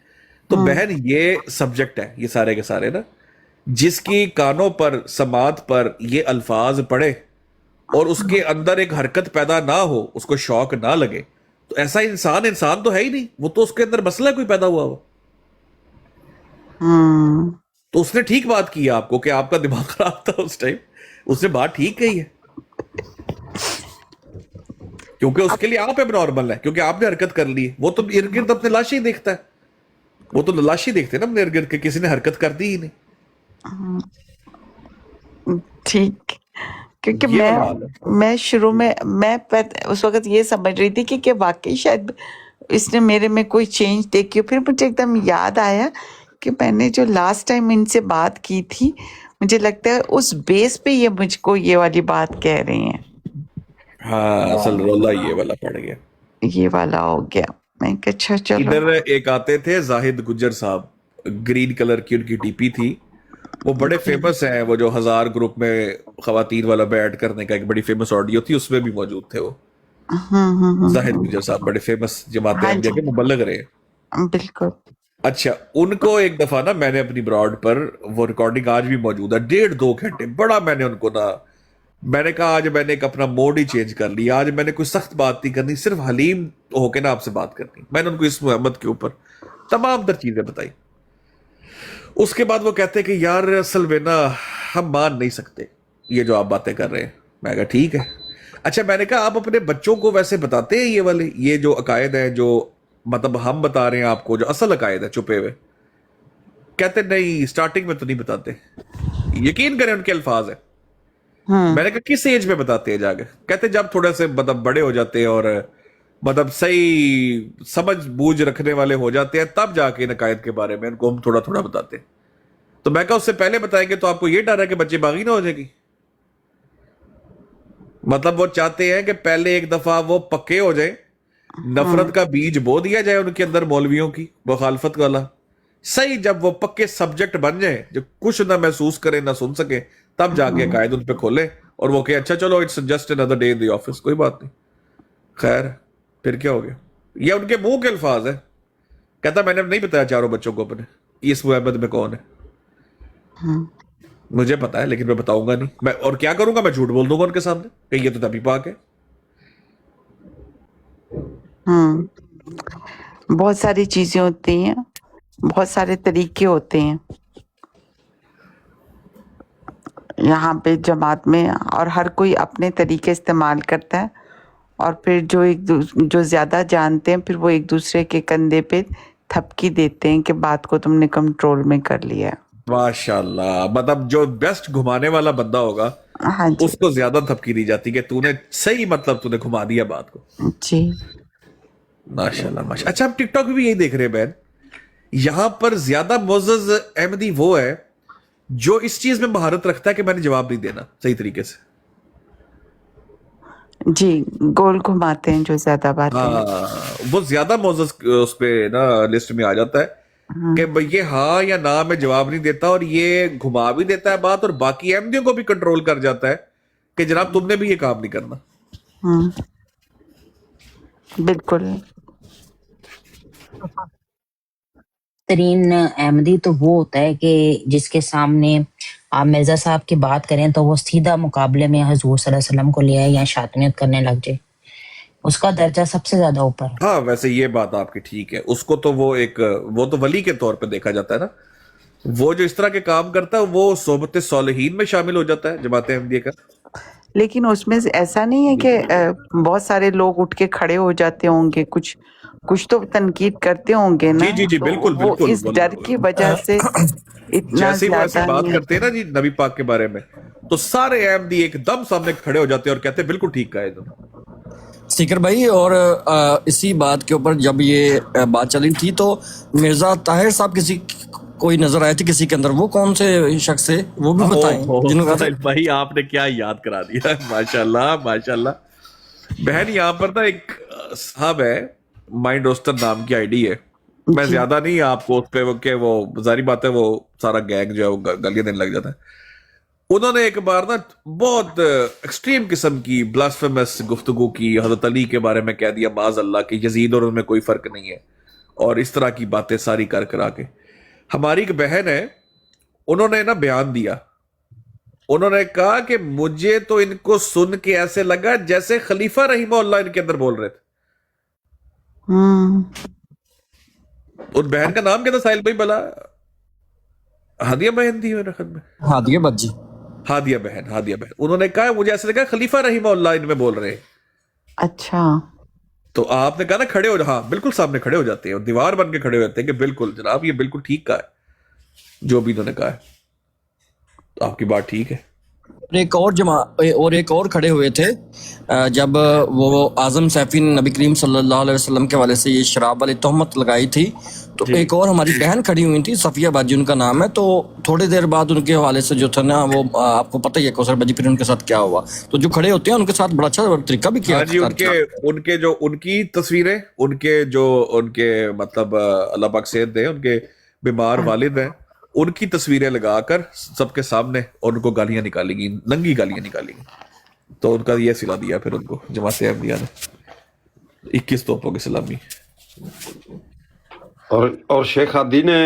تو بہن یہ سبجیکٹ ہے, یہ سارے کے سارے نا, جس کی کانوں پر سماعت پر یہ الفاظ پڑھے اور اس کے اندر ایک حرکت پیدا نہ ہو, اس کو شوق نہ لگے, تو ایسا انسان تو ہے ہی نہیں, وہ تو اس کے اندر مسئلہ کوئی پیدا ہوا ہو. تو اس نے ٹھیک بات کی آپ کو کہ آپ کا دماغ خراب تھا اس ٹائم, اس نے بات ٹھیک کہی ہے, کیونکہ اس کے لیے آپ اب نارمل ہے, کیونکہ آپ نے حرکت کر لی ہے. وہ تو ارد گرد اپنے لاشیں ہی دیکھتا ہے, وہ تو لاشیں دیکھتے ہیں نا اپنے ارد گرد کے, کسی نے حرکت کر دی ہی نہیں. ٹھیک, کیونکہ یہ والا حال ہے. میں شروع میں اس وقت یہ سمجھ رہی تھی کہ واقعی شاید اس نے میرے میں کوئی چینج دیکھی. پھر مجھے ایک دم یاد آیا کہ میں نے جو لاسٹ ٹائم ان سے بات کی تھی, مجھے لگتا ہے اس بیس پہ یہ مجھ کو یہ والی بات کہہ رہی ہیں. ہاں, اصل رولا یہ والا پڑ گیا, یہ والا ہو گیا. میں کہ اچھا چلو. ادھر ایک آتے تھے زاہد گجر صاحب, گرین کلر کی ان کی ٹی پی تھی, وہ بڑے فیمس ہیں, وہ جو 1000 گروپ میں خواتین والا بیٹ کرنے کا ایک بڑی فیمس آڈیو تھی, اس میں بھی موجود تھے وہ. زاہد گجر صاحب بڑے فیمس جماعت احمدیہ کے مبلغ رہے. بالکل. اچھا, ان کو ایک دفعہ نا میں نے اپنی براڈ پر, وہ ریکارڈنگ آج بھی موجود ہے, 1.5-2 گھنٹے بڑا میں نے ان کو نا, میں نے کہا آج میں نے ایک اپنا موڈ ہی چینج کر لیا, آج میں نے کوئی سخت بات نہیں کرنی, صرف حلیم ہو کے نا آپ سے بات کرنی. میں نے ان کو اس محمد کے اوپر تمام تر چیزیں بتائی. اس کے بعد وہ کہتے کہ یار اصل میں نا ہم مان نہیں سکتے یہ جو آپ باتیں کر رہے ہیں. میں کہا ٹھیک ہے. اچھا, میں نے کہا آپ اپنے بچوں کو ویسے بتاتے ہیں یہ والے, یہ جو عقائد ہیں جو مطلب ہم بتا رہے ہیں آپ کو, جو اصل عقائد ہے چھپے ہوئے؟ کہتے نہیں, سٹارٹنگ میں تو نہیں بتاتے. یقین کریں ان کے الفاظ ہیں. میں نے کہا کس ایج میں بتاتے ہیں جا کے؟ کہتے جب تھوڑے سے مطلب بڑے ہو جاتے ہیں اور مطلب صحیح سمجھ بوجھ رکھنے والے ہو جاتے ہیں, تب جا کے ان عقائد کے بارے میں ان کو ہم تھوڑا تھوڑا بتاتے ہیں. تو میں کہا اس سے پہلے بتائیں گے تو آپ کو یہ ڈر ہے کہ بچے باغی نہ ہو جائے گی. مطلب وہ چاہتے ہیں کہ پہلے ایک دفعہ وہ پکے ہو جائیں, نفرت کا بیج بو دیا جائے ان کے اندر, مولویوں کی مخالفت والا. صحیح جب وہ پکے سبجیکٹ بن جائیں, جو کچھ نہ محسوس کریں نہ سن سکیں, تب جا کے عقائد ان پہ کھولیں اور وہ کہ اچھا چلو it's just another day in the office, کوئی بات نہیں, خیر پھر کیا ہو گیا. یہ ان کے منہ کے الفاظ ہے. کہتا میں نے نہیں بتایا چاروں بچوں کو اپنے اس محمد میں کون ہے. مجھے پتا ہے لیکن میں بتاؤں گا نہیں. میں اور کیا کروں گا, میں جھوٹ بول دوں گا ان کے سامنے کہ یہ تو نبی پاک ہے. بہت ساری چیزیں ہوتی ہیں, بہت سارے طریقے ہوتے ہیں یہاں پہ جماعت میں, اور ہر کوئی اپنے طریقے استعمال کرتا ہے, اور پھر جو زیادہ جانتے ہیں پھر وہ ایک دوسرے کے کندھے پہ تھپکی دیتے ہیں کہ بات کو تم نے کنٹرول میں کر لیا. ماشاءاللہ, مطلب جو بیسٹ گھمانے والا بندہ ہوگا ہاں جی اس کو زیادہ تھپکی دی جاتی کہ تو نے صحیح مطلب تو نے گھما دیا بات کو. جی. ماشاءاللہ ماشاءاللہ. اچھا, ہم ٹک ٹاک بھی یہی دیکھ رہے ہیں بہن, یہاں پر زیادہ معزز احمدی وہ ہے جو اس چیز میں مہارت رکھتا ہے کہ میں نے جواب نہیں دینا صحیح طریقے سے. جی, گول گھماتے ہیں جو زیادہ باتیں. ہاں, وہ زیادہ معزز اس پہ نا لسٹ میں آ جاتا ہے کہ یہ ہاں یا نہ میں جواب نہیں دیتا, اور یہ گھما بھی دیتا ہے بات, اور باقی احمدیوں کو بھی کنٹرول کر جاتا ہے کہ جناب تم نے بھی یہ کام نہیں کرنا. بالکل. ترین احمدی تو وہ ہوتا ہے کہ جس کے سامنے آپ مرزا صاحب کی بات کریں تو وہ سیدھا مقابلے میں حضور صلی اللہ علیہ وسلم کو لے آئے یا شاطنیت کرنے لگ جائے, اس کا درجہ سب سے زیادہ اوپر ہے. ہاں ویسے یہ بات آپ کی ٹھیک ہے, اس کو تو وہ تو ولی کے طور پہ دیکھا جاتا ہے نا. وہ جو اس طرح کے کام کرتا ہے وہ صحبت صالحین میں شامل ہو جاتا ہے جماعت احمدیہ کا. لیکن اس میں ایسا نہیں ہے کہ بہت سارے لوگ اٹھ کے کھڑے ہو جاتے ہوں گے, کچھ تو تنقید کرتے ہوں گے نا. جی جی بالکل وہ بالکل. اس ڈر کی وجہ سے اتنا جیسے وہ ایسے زیادہ بات کرتے ہیں نا جی نبی پاک کے بارے میں, تو سارے احمدی ایک دم سامنے کھڑے ہو جاتے ہیں اور کہتے ہیں بالکل ٹھیک کہا ہے تم. سیکر بھائی, اور اسی بات کے اوپر جب یہ بات چلی تھی تو مرزا طاہر صاحب کوئی نظر آئے تھے کسی کے اندر، وہ کون سے شخص ہے وہ بھی بتائیں جنہوں کا سہیل بھائی آپ نے کیا یاد کرا دیا، ماشاءاللہ ماشاءاللہ. بہن یہاں پر نا ایک صاحب ہے، مائنڈ روسٹر نام کی آئی ڈی ہے، میں زیادہ نہیں آپ کو اس پہ کہ وہ ظاہری بات ہے وہ سارا گینگ جو ہے وہ گلیاں دینے لگ جاتا ہے. انہوں نے ایک بار نا بہت ایکسٹریم قسم کی بلاسفیمس گفتگو کی، حضرت علی کے بارے میں کہہ دیا معاذ اللہ کہ یزید اور ان میں کوئی فرق نہیں ہے، اور اس طرح کی باتیں ساری کرا کے. ہماری ایک بہن ہے، انہوں نے نا بیان دیا، انہوں نے کہا کہ مجھے تو ان کو سن کے ایسے لگا جیسے خلیفہ رحمہ اللہ ان کے اندر بول رہے تھے. ان بہن کا نام کیا تھا ساحل بھائی بلا؟ ہادیہ بہن تھی میرے خیال میں، ہادیہ بت جی. ہادیہ بہن. انہوں نے کہا مجھے ایسے لگا خلیفہ رحمہ اللہ ان میں بول رہے ہیں. اچھا، تو آپ نے کہا نا کھڑے ہو، ہاں بالکل سامنے کھڑے ہو جاتے ہیں اور دیوار بن کے کھڑے ہو جاتے ہیں کہ بالکل جناب یہ بالکل ٹھیک کہا ہے جو بھی انہوں نے کہا ہے، تو آپ کی بات ٹھیک ہے. ایک اور کھڑے ہوئے تھے جب وہ اعظم سیفی نے نبی کریم صلی اللہ علیہ وسلم کے حوالے سے یہ شراب والی تہمت لگائی تھی، تو ایک اور ہماری بہن کھڑی ہوئی تھی، صفیہ باجی ان کا نام ہے. تو تھوڑی دیر بعد ان کے حوالے سے جو تھا نا وہ آپ کو پتہ ہی ہے کوثر باجی پھر ان کے ساتھ کیا ہوا. تو جو کھڑے ہوتے ہیں ان کے ساتھ بڑا اچھا طریقہ بھی کیا. جی ان کی تصویریں، ان کے مطلب اللہ پاک صحت دے، ان کے بیمار والد ہیں، ان کی تصویریں لگا کر سب کے سامنے اور ان کو گالیاں نکالی گئی، ننگی گالیاں نکالی گئی. تو ان کا یہ صلہ دیا پھر ان کو جماعت احمدیہ نے 21 توپوں کی سلامی. اور شیخ ہادی نے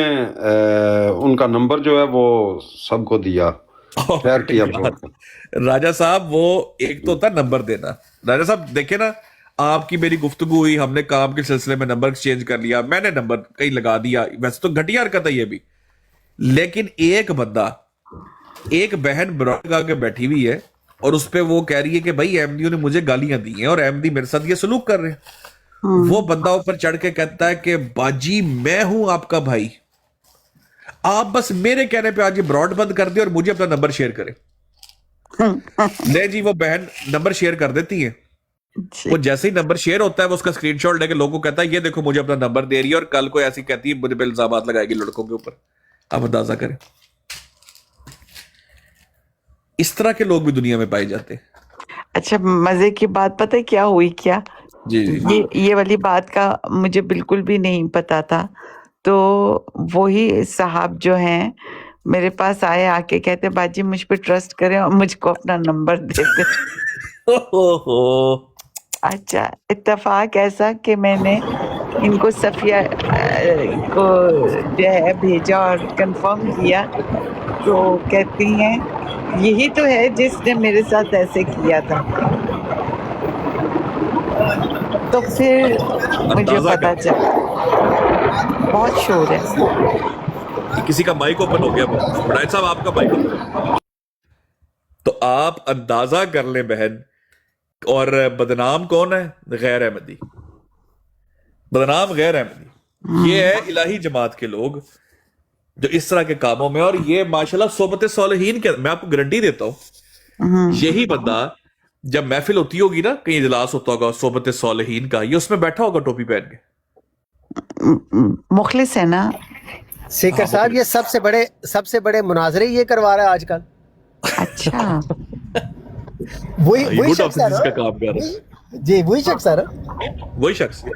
ان کا نمبر جو ہے وہ سب کو دیا، شیئر کیا. راجہ صاحب وہ ایک تو ہوتا ہے نمبر دینا. راجہ صاحب دیکھیں نا، آپ کی میری گفتگو ہوئی، ہم نے کام کے سلسلے میں نمبر ایکسچینج کر لیا، میں نے نمبر کہیں لگا دیا، ویسے تو گھٹیا حرکت ہے یہ بھی، لیکن ایک بندہ، ایک بہن براڈ کے بیٹھی ہوئی ہے اور اس پہ وہ کہہ رہی ہے کہ بھائی احمدیوں نے مجھے گالیاں دی ہیں اور احمدی میرے ساتھ یہ سلوک کر رہے ہیں. وہ بندہ اوپر چڑھ کے کہتا ہے کہ باجی میں ہوں آپ کا بھائی، آپ بس میرے کہنے پہ آج یہ براڈ بند کر دیں اور مجھے اپنا نمبر شیئر کریں. لے جی وہ بہن نمبر شیئر کر دیتی ہے. وہ جیسے ہی نمبر شیئر ہوتا ہے وہ اس کا اسکرین شاٹ لے کے لوگوں کو کہتا ہے یہ دیکھو مجھے اپنا نمبر دے رہی ہے، اور کل کو ایسی کہتی ہے مجھے پہ الزامات لگائے گی لڑکوں کے اوپر. آپ اندازہ کریں، اس طرح کے لوگ بھی دنیا میں پائے جاتے ہیں. اچھا مزے کی بات پتہ ہے کیا ہوئی کیا؟ جی جی یہ والی بات کا مجھے بالکل بھی نہیں پتا تھا. تو وہی صاحب جو ہیں میرے پاس آئے، آ کے کہتے باجی مجھ پہ ٹرسٹ کریں اور مجھ کو اپنا نمبر دے دیں. اچھا اتفاق ایسا کہ میں نے ان کو صفیہ کو جو ہے بھیجا اور کنفرم کیا، تو کہتی ہیں یہی تو ہے جس نے میرے ساتھ ایسے کیا تھا. تو پھر مجھے پتا چلا بہت شور ہے. کسی کا مائک اوپن ہو گیا، بڑائن صاحب آپ کا مائک اوپن ہے. تو آپ اندازہ کر لیں بہن، اور بدنام کون ہے؟ غیر احمدی. بدنام غیر احمدی یہ ہے الہی جماعت کے لوگ جو اس طرح کے کاموں میں. اور یہ ماشاءاللہ صحبت صالحین کے، میں آپ کو گارنٹی دیتا ہوں یہی بندہ جب محفل ہوتی ہوگی نا، کہیں اجلاس ہوتا ہوگا صحبت صالحین کا، یہ اس میں بیٹھا ہوگا ٹوپی پہن کے. مخلص ہے نا سیکر صاحب، یہ سب سے بڑے مناظرے یہ کروا رہا ہے آج کل. اچھا وہی شخص ہے کا کام کر رہا ہے. جی، وہی شخص ہے.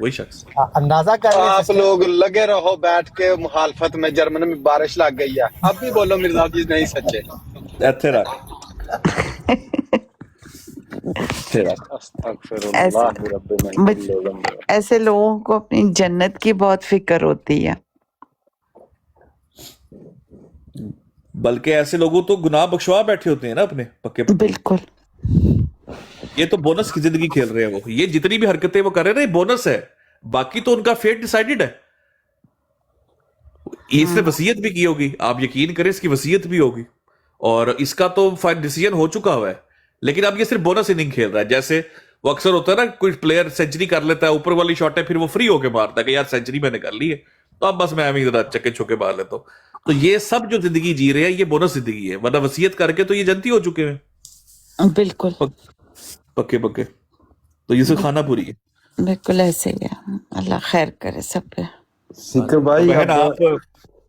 وہی شخص اندازہ کر آپ لوگ لگے رہو بیٹھ کے مخالفت میں. جرمن میں بارش لگ گئی ہے، اب بھی بولو مرزا جی نہیں سچے. ایتھے رکھ استغفر اللہ رب من کل ذنب. ایسے لوگوں کو اپنی جنت کی بہت فکر ہوتی ہے. بلکہ ایسے لوگوں تو گناہ بخشوا بیٹھے ہوتے ہیں نا اپنے پکے. بالکل. یہ تو بونس کی زندگی کھیل رہے ہیں وہ. یہ جتنی بھی حرکتیں وہ کر رہے ہیں نا یہ بونس ہے، باقی تو ان کا فیٹ ڈیسائیڈڈ ہے. اس نے وصیت بھی کی ہوگی، آپ یقین کریں اس کی وصیت بھی ہوگی، اور اس کا تو فائنل ڈیسیژن ہو چکا ہوا ہے. لیکن اب یہ صرف بونس اننگ کھیل رہا ہے. جیسے وہ اکثر ہوتا ہے نا، کوئی پلیئر سینچری کر لیتا ہے، اوپر والی شاٹ ہے پھر وہ فری ہو کے مارتا ہے کہ یار سینچری میں نے کر لی ہے تو اب بس میں ذرا چکے چھکے مار لیتا ہوں. تو یہ سب جو زندگی جی رہے ہیں یہ بونس زندگی ہے، ورنہ وصیت کر کے تو یہ جنتی ہو چکے ہیں بالکل پکے. تو یہ سے کھانا پوری بالکل ایسے ہی ہے. اللہ خیر کرے سب پہ. سیکر بھائی بہن آپ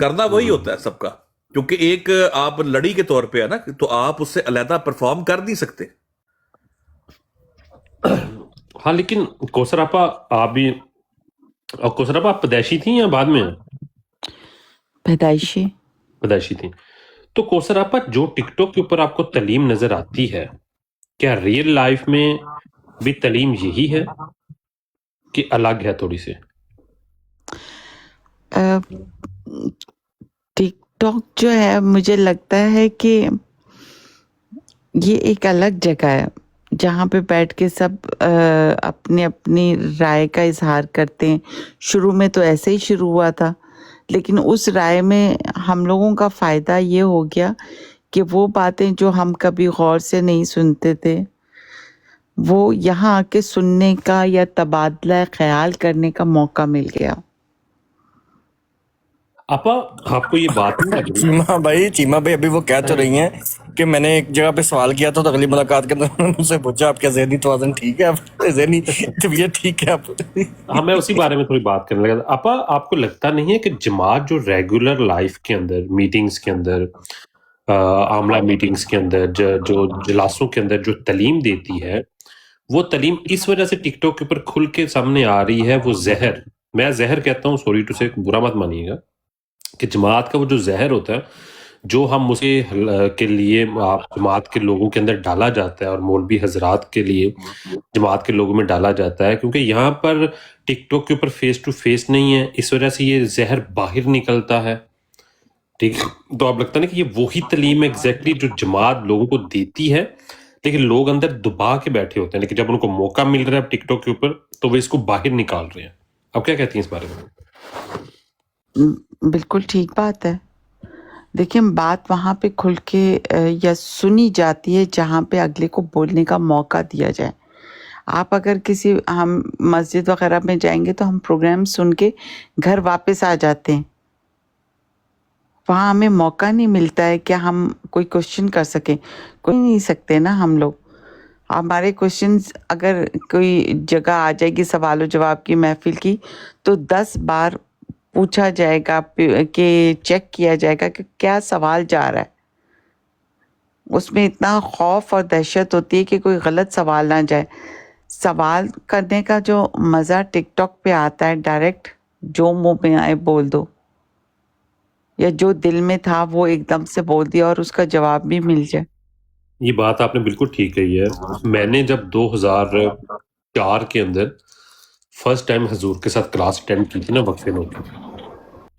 کرنا وہی ہوتا ہے سب کا, کیونکہ ایک آپ لڑی کے طور پہ ہے نا, تو آپ اس سے علیحدہ پرفارم کر نہیں سکتے. ہاں لیکن کوثر آپا آپ بھی, اور کوثر آپا آپ پیدائشی تھیں یا بعد میں پیدائشی. پیدائشی تھیں؟ تو کوثر آپا جو ٹک ٹاک کے اوپر آپ کو تعلیم نظر آتی ہے, کیا ریئل لائف میں بھی تعلیم یہی ہے کہ الگ ہے تھوڑی سی؟ ٹک ٹاک جو ہے مجھے لگتا ہے کہ یہ ایک الگ جگہ ہے جہاں پہ بیٹھ کے سب اپنی اپنی رائے کا اظہار کرتے ہیں. شروع میں تو ایسے ہی شروع ہوا تھا, لیکن اس رائے میں ہم لوگوں کا فائدہ یہ ہو گیا کہ وہ باتیں جو ہم کبھی غور سے نہیں سنتے تھے وہ یہاں آ کے سننے کا یا تبادلہ خیال کرنے کا موقع مل گیا. آپا آپ کو یہ بات نہیں لگ رہی؟ چیمہ بھائی ابھی وہ کہہ تو رہی ہیں کہ میں نے ایک جگہ پہ سوال کیا تھا تو اگلی ملاقات کے اندر مجھ سے پوچھا آپ کا ذہنی توازن ٹھیک ہے, آپ ذہنی طبیعت ٹھیک ہے آپ؟ ہاں میں اسی بارے میں تھوڑی بات کرنے لگا تھا. آپا آپ کو لگتا نہیں ہے کہ جماعت جو ریگولر لائف کے اندر, میٹنگز کے اندر, عاملہ میٹنگز کے اندر, جو جلاسوں کے اندر جو تعلیم دیتی ہے, وہ تعلیم اس وجہ سے ٹک ٹاک کے اوپر کھل کے سامنے آ رہی ہے؟ وہ زہر, میں زہر کہتا ہوں, سوری ٹو سے برا مت مانیے گا, کہ جماعت کا وہ جو زہر ہوتا ہے جو ہم اسے کے لیے جماعت کے لوگوں کے اندر ڈالا جاتا ہے اور مولوی حضرات کے لیے جماعت کے لوگوں میں ڈالا جاتا ہے, کیونکہ یہاں پر ٹک ٹاک کے اوپر فیس ٹو فیس نہیں ہے, اس وجہ سے یہ زہر باہر نکلتا ہے. ٹھیک, تو آپ لگتا ہے نا کہ یہ وہی تعلیم ایگزیکٹلی جو جماعت لوگوں کو دیتی ہے, لیکن لوگ اندر دبا کے بیٹھے ہوتے ہیں, لیکن جب ان کو موقع مل رہا ہے ٹک ٹاک کے اوپر تو وہ اس کو باہر نکال رہے ہیں. آپ کیا کہتی ہیں اس بارے میں؟ بالکل ٹھیک بات ہے. دیکھیں بات وہاں پہ کھل کے یا سنی جاتی ہے جہاں پہ اگلے کو بولنے کا موقع دیا جائے. آپ اگر کسی ہم مسجد وغیرہ میں جائیں گے تو ہم پروگرام سن کے گھر واپس آ جاتے ہیں, وہاں ہمیں موقع نہیں ملتا ہے کہ ہم کوئی کوشچن کر سکیں. کوئی نہیں سکتے نا ہم لوگ. ہمارے کوشچنز اگر کوئی جگہ آ جائے گی سوال و جواب کی محفل کی تو 10 بار پوچھا جائے گا کہ چیک کیا جائے گا کہ کیا سوال جا رہا ہے. اس میں اتنا خوف اور دہشت ہوتی ہے کہ کوئی غلط سوال نہ جائے. سوال کرنے کا جو مزہ ٹک ٹاک پہ آتا ہے, ڈائریکٹ جو منہ میں آئے بول دو, یا جو دل میں تھا وہ ایک دم سے بول دیا اور اس کا جواب بھی مل جائے. یہ بات آپ نے بالکل ٹھیک کہی ہے. میں نے جب 2004 کے اندر فرسٹ ٹائم حضور کے ساتھ کلاس اٹینڈ کی تھی نا وقفے نو کی,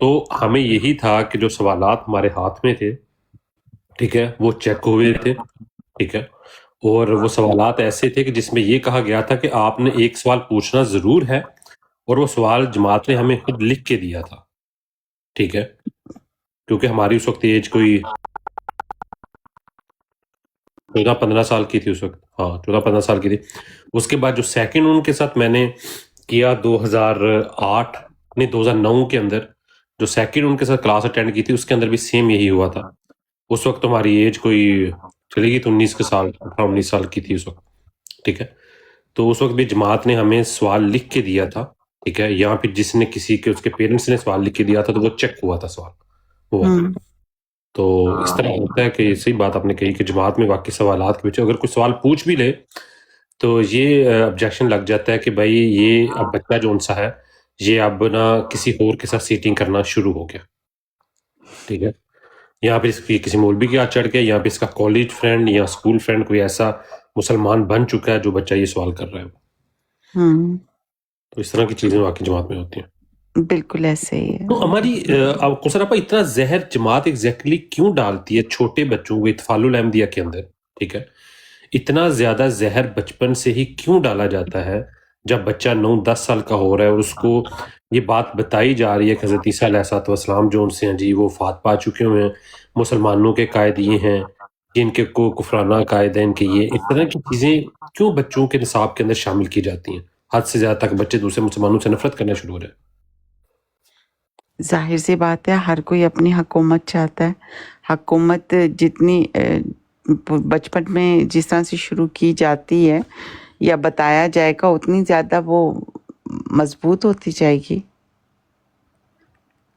تو ہمیں یہی تھا کہ جو سوالات ہمارے ہاتھ میں تھے, ٹھیک ہے, وہ چیک ہوئے تھے, ٹھیک ہے, اور وہ سوالات ایسے تھے کہ جس میں یہ کہا گیا تھا کہ آپ نے ایک سوال پوچھنا ضرور ہے, اور وہ سوال جماعت نے ہمیں خود لکھ کے دیا تھا, ٹھیک ہے, کیونکہ ہماری اس وقت ایج کوئی 14-15 سال کی تھی اس وقت, ہاں 14-15 سال کی تھی. اس کے بعد جو سیکنڈ ان کے ساتھ میں نے کیا 2009 کے اندر, جو سیکنڈ ان کے ساتھ کلاس اٹینڈ کی تھی اس کے اندر بھی سیم یہی ہوا تھا. اس وقت ہماری ایج کوئی چلی گئی تو 19 سال کی تھی اس وقت, ٹھیک ہے. تو اس وقت بھی جماعت نے ہمیں سوال لکھ کے دیا تھا, ٹھیک ہے, یہاں پہ جس نے کسی کے اس کے پیرنٹس نے سوال لکھ کے دیا تھا تو وہ چیک ہوا تھا سوال ہوا. تو اس طرح ہوتا ہے کہ صحیح بات آپ نے کہی کہ جماعت میں واقعی سوالات کے پیچھے اگر کوئی سوال پوچھ بھی لے تو یہ آبجیکشن لگ جاتا ہے کہ بھائی یہ اب بچہ جو ان سا ہے یہ اب نا کسی اور کے ساتھ سیٹنگ کرنا شروع ہو گیا, ٹھیک ہے. یہاں پہ اس کی کسی مولوی کے ہاتھ چڑھ کے, یہاں پہ اس کا کالج فرینڈ یا اسکول فرینڈ کوئی ایسا مسلمان بن چکا ہے جو بچہ یہ سوال کر رہا ہے. تو اس طرح کی چیزیں واقعی جماعت میں ہوتی ہیں. بالکل ایسے ہی ہے. تو ہماری کوثر آپا اتنا زہر جماعت ایگزیکٹلی کیوں ڈالتی ہے چھوٹے بچوں کو اطفال الاحمدیہ کے اندر, ٹھیک ہے, اتنا زیادہ زہر بچپن سے ہی کیوں ڈالا جاتا ہے جب بچہ 9-10 سال کا ہو رہا ہے اور اس کو یہ بات بتائی جا رہی ہے کہ حضرت عیسیٰ علیہ السلام جو ان سے ہیں جی وہ وفات پا چکے ہوئے ہیں, مسلمانوں کے قائد یہ ہیں, جن کے کو کفرانہ قائد ہیں ان کے یہ, اس طرح کی چیزیں کیوں بچوں کے نصاب کے اندر شامل کی جاتی ہیں حد سے زیادہ تک بچے دوسرے مسلمانوں سے نفرت کرنا شروع ہو رہے ہیں؟ ظاہر سی بات ہے, ہر کوئی اپنی حکومت چاہتا ہے. حکومت جتنی بچپن میں جس طرح سے شروع کی جاتی ہے یا بتایا جائے گا اتنی زیادہ وہ مضبوط ہوتی جائے گی.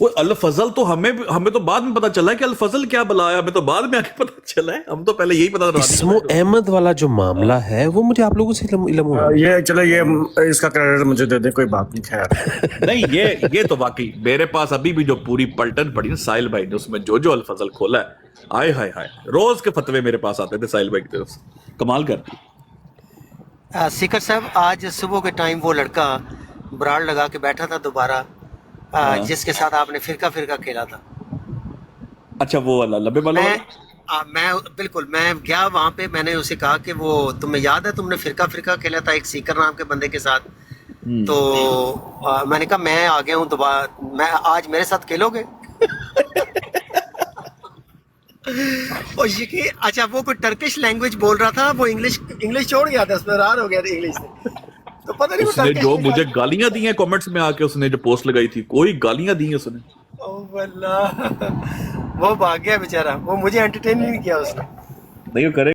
وہ الفضل تو ہمیں تو بعد میں پتا چلا ہے کہ الفضل کیا بلا ہے، ہمیں تو بعد میں آگے پتا چلا ہے، ہم تو پہلے یہی پتا اسم و احمد والا جو معاملہ ہے وہ مجھے آپ لوگوں سے علم ہوا. یہ چلو یہ اس کا کریڈٹ مجھے دے دیں، کوئی بات نہیں. خیر نہیں، یہ تو واقعی میرے پاس ابھی بھی جو پوری پلٹن پڑی نا ساحل بھائی نے، اس میں جو الفضل کھولا ہے، آئے ہائے ہائے، روز کے فتوے میرے پاس آتے تھے ساحل بھائی کی طرف سے، کمال کرتی. سیکر صاحب آج صبح کے ٹائم وہ لڑکا براڑ لگا کے بیٹھا تھا دوبارہ، جس کے ساتھ آپ نے فرقہ کھیلا تھا. اچھا وہ والا لبے بالوں والا؟ میں بالکل میں گیا وہاں پہ، میں نے اسے کہا کہ وہ تمہیں یاد ہے تم نے فرقہ کھیلا تھا ایک سیکر نام کے بندے کے ساتھ؟ تو میں نے کہا میں آ گیا ہوں دوبارہ، میں آج میرے ساتھ کھیلو گے؟ اور یہ کہ اچھا وہ کوئی ٹرکش لینگویج بول رہا تھا، وہ انگلش چھوڑ گیا تھا، اس میں رار ہو گیا تھا انگلش سے. تو پتہ نہیں اس نے جو مجھے گالیاں دی ہیں کامنٹس میں آ کے، اس نے جو پوسٹ لگائی تھی، کوئی گالیاں دی ہیں اس نے. وہ بھاگ گیا بیچارہ، وہ مجھے انٹرٹین نہیں کیا اس نے. نہیں وہ کرے